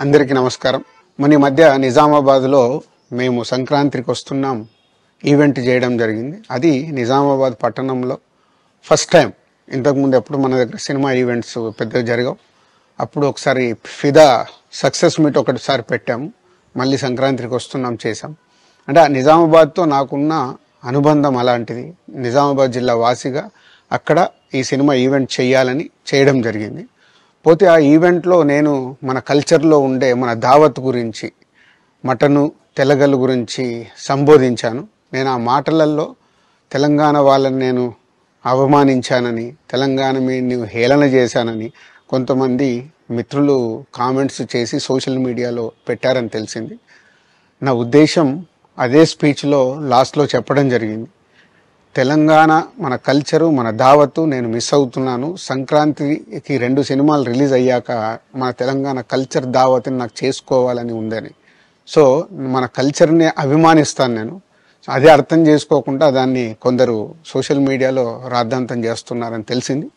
అందరికీ నమస్కారం. మన ఈ మధ్య నిజామాబాద్లో మేము సంక్రాంతికి వస్తున్నాం ఈవెంట్ చేయడం జరిగింది. అది నిజామాబాద్ పట్టణంలో ఫస్ట్ టైం. ఇంతకుముందు ఎప్పుడు మన దగ్గర సినిమా ఈవెంట్స్ పెద్దగా జరగవు. అప్పుడు ఒకసారి ఫిదా సక్సెస్ మీట్ ఒకటిసారి పెట్టాము. మళ్ళీ సంక్రాంతికి వస్తున్నాం చేసాం. అంటే నిజామాబాద్తో నాకున్న అనుబంధం అలాంటిది. నిజామాబాద్ జిల్లా వాసిగా అక్కడ ఈ సినిమా ఈవెంట్ చేయాలని చేయడం జరిగింది. పోతే ఆ ఈవెంట్లో నేను మన కల్చర్లో ఉండే మన దావత్ గురించి, మటను తెలగలు గురించి సంబోధించాను. నేను ఆ మాటలలో తెలంగాణ వాళ్ళని నేను అవమానించానని, తెలంగాణ మీద హేళన చేశానని కొంతమంది మిత్రులు కామెంట్స్ చేసి సోషల్ మీడియాలో పెట్టారని తెలిసింది. నా ఉద్దేశం అదే స్పీచ్లో లాస్ట్లో చెప్పడం జరిగింది. తెలంగాణ మన కల్చరు, మన దావత్తు నేను మిస్ అవుతున్నాను. సంక్రాంతికి 2 సినిమాలు రిలీజ్ అయ్యాక మన తెలంగాణ కల్చర్ దావత్ని నాకు చేసుకోవాలని ఉందని. సో మన కల్చర్ని అభిమానిస్తాను నేను. అదే అర్థం చేసుకోకుండా దాన్ని కొందరు సోషల్ మీడియాలో రాద్ధాంతం చేస్తున్నారని తెలిసింది.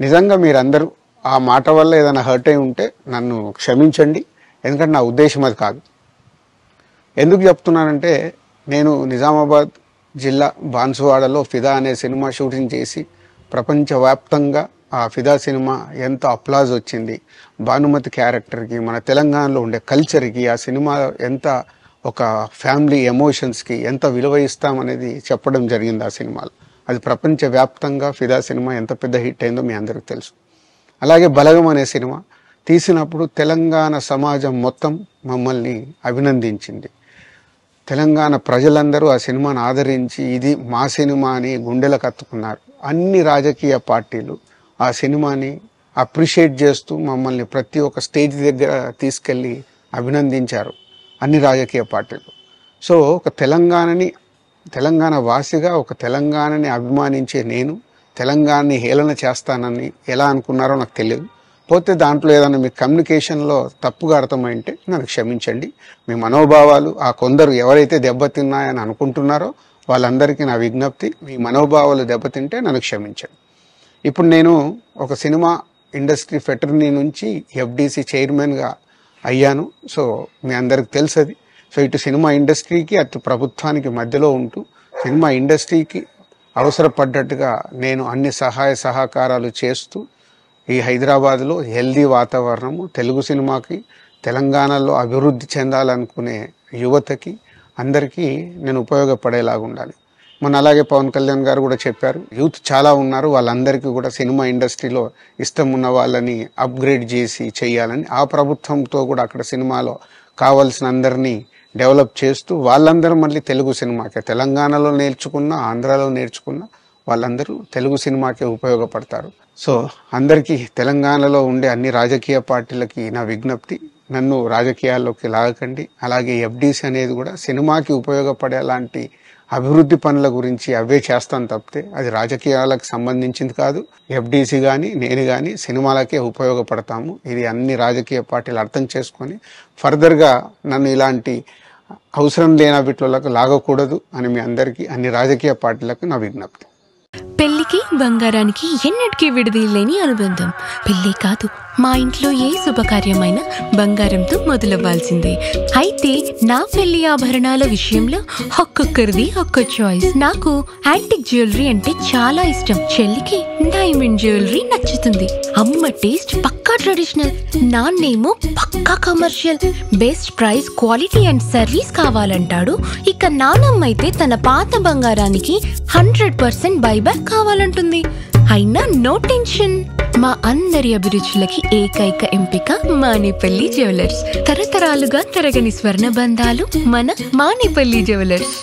నిజంగా మీరందరూ ఆ మాట వల్ల ఏదైనా హర్ట్ అయి ఉంటే నన్ను క్షమించండి. ఎందుకంటే నా ఉద్దేశం అది కాదు. ఎందుకు చెప్తున్నానంటే, నేను నిజామాబాద్ జిల్లా బాన్సువాడలో ఫిదా అనే సినిమా షూటింగ్ చేసి ప్రపంచవ్యాప్తంగా ఆ ఫిదా సినిమా ఎంత అప్లాజ్ వచ్చింది, భానుమతి క్యారెక్టర్కి, మన తెలంగాణలో ఉండే కల్చర్కి, ఆ సినిమా ఎంత ఒక ఫ్యామిలీ ఎమోషన్స్కి ఎంత విలువ ఇస్తామనేది చెప్పడం జరిగింది ఆ సినిమాలో. అది ప్రపంచవ్యాప్తంగా ఫిదా సినిమా ఎంత పెద్ద హిట్ అయిందో మీ అందరికీ తెలుసు. అలాగే బలగం అనే సినిమా తీసినప్పుడు తెలంగాణ సమాజం మొత్తం మమ్మల్ని అభినందించింది. తెలంగాణ ప్రజలందరూ ఆ సినిమాను ఆదరించి ఇది మా సినిమా అని గుండెలకు హత్తుకున్నారు. అన్ని రాజకీయ పార్టీలు ఆ సినిమాని అప్రిషియేట్ చేస్తూ మమ్మల్ని ప్రతి ఒక్క స్టేజ్ దగ్గర తీసుకెళ్ళి అభినందించారు, అన్ని రాజకీయ పార్టీలు. సో ఒక తెలంగాణ వాసిగా ఒక తెలంగాణని అభిమానించే నేను తెలంగాణని హేళన చేస్తానని ఎలా అనుకున్నారో నాకు తెలియదు. పోతే దాంట్లో ఏదైనా మీ కమ్యూనికేషన్లో తప్పుగా అర్థమైంటే నన్ను క్షమించండి. మీ మనోభావాలు ఆ కొందరు ఎవరైతే దెబ్బతిన్నాయని అనుకుంటున్నారో వాళ్ళందరికీ నా విజ్ఞప్తి, మీ మనోభావాలు దెబ్బతింటే నన్ను క్షమించండి. ఇప్పుడు నేను ఒక సినిమా ఇండస్ట్రీ ఫెటర్నీ నుంచి FDC చైర్మన్గా అయ్యాను. సో మీ అందరికి తెలుసది. సో ఇటు సినిమా ఇండస్ట్రీకి అటు ప్రభుత్వానికి మధ్యలో ఉంటూ సినిమా ఇండస్ట్రీకి అవసరపడ్డట్టుగా నేను అన్ని సహాయ సహకారాలు చేస్తూ ఈ హైదరాబాద్లో హెల్దీ వాతావరణము, తెలుగు సినిమాకి, తెలంగాణలో అభివృద్ధి చెందాలనుకునే యువతకి అందరికీ నేను ఉపయోగపడేలాగా ఉండాలి. మన అలాగే పవన్ కళ్యాణ్ గారు కూడా చెప్పారు, యూత్ చాలా ఉన్నారు, వాళ్ళందరికీ కూడా సినిమా ఇండస్ట్రీలో ఇష్టం ఉన్న వాళ్ళని అప్గ్రేడ్ చేసి చేయాలని, ఆ ప్రభుత్వంతో కూడా అక్కడ సినిమాలో కావాల్సిన అందరినీ డెవలప్ చేస్తూ వాళ్ళందరూ మళ్ళీ తెలుగు సినిమాకే, తెలంగాణలో నేర్చుకున్న, ఆంధ్రాలో నేర్చుకున్న వాళ్ళందరూ తెలుగు సినిమాకే ఉపయోగపడతారు. సో అందరికీ, తెలంగాణలో ఉండే అన్ని రాజకీయ పార్టీలకి నా విజ్ఞప్తి, నన్ను రాజకీయాల్లోకి లాగకండి. అలాగే FDC అనేది కూడా సినిమాకి ఉపయోగపడేలాంటి అభివృద్ధి పనుల గురించి అవే చేస్తాను తప్పితే అది రాజకీయాలకు సంబంధించింది కాదు. FDC కానీ నేను కానీ సినిమాలకే ఉపయోగపడతాము. ఇది అన్ని రాజకీయ పార్టీలు అర్థం చేసుకొని ఫర్దర్గా నన్ను ఇలాంటి అవసరం లేని వీటిలోకి లాగకూడదు అని మీ అందరికీ, అన్ని రాజకీయ పార్టీలకు నా విజ్ఞప్తి. పెళ్లికి బంగారానికి ఎన్నటికీ విడదీయలేని అనుబంధం. పెళ్లి కాదు, మా ఇంట్లో ఏ శుభకార్యమైనా బంగారంతో మొదలవ్వాల్సిందే. అయితే నా పెళ్లి ఆభరణాల విషయంలో ఒక్కొక్కరిది ఒక్క చాయిస్. నాకు యాంటిక్ జ్యువెలరీ అంటే చాలా ఇష్టం. చెల్లికి డైమండ్ జ్యువెలరీ నచ్చుతుంది. అమ్మ టేస్ట్ పక్కా ట్రెడిషనల్, నాన్నేమో పక్కా commercial. Best price, quality and service కావాలంటాడు. ఇక నానమ్మ అయితే తన పాత బంగారానికి 100% బైబ్యాక్ కావాలంటుంది. అయినా నో టెన్షన్. మా అందరి అభిరుచులకి ఏకైక ఎంపిక మానేపల్లి జ్యువెలర్స్. తరతరాలుగా తరగని స్వర్ణ బంధాలు మన మానేపల్లి జ్యువెలర్స్.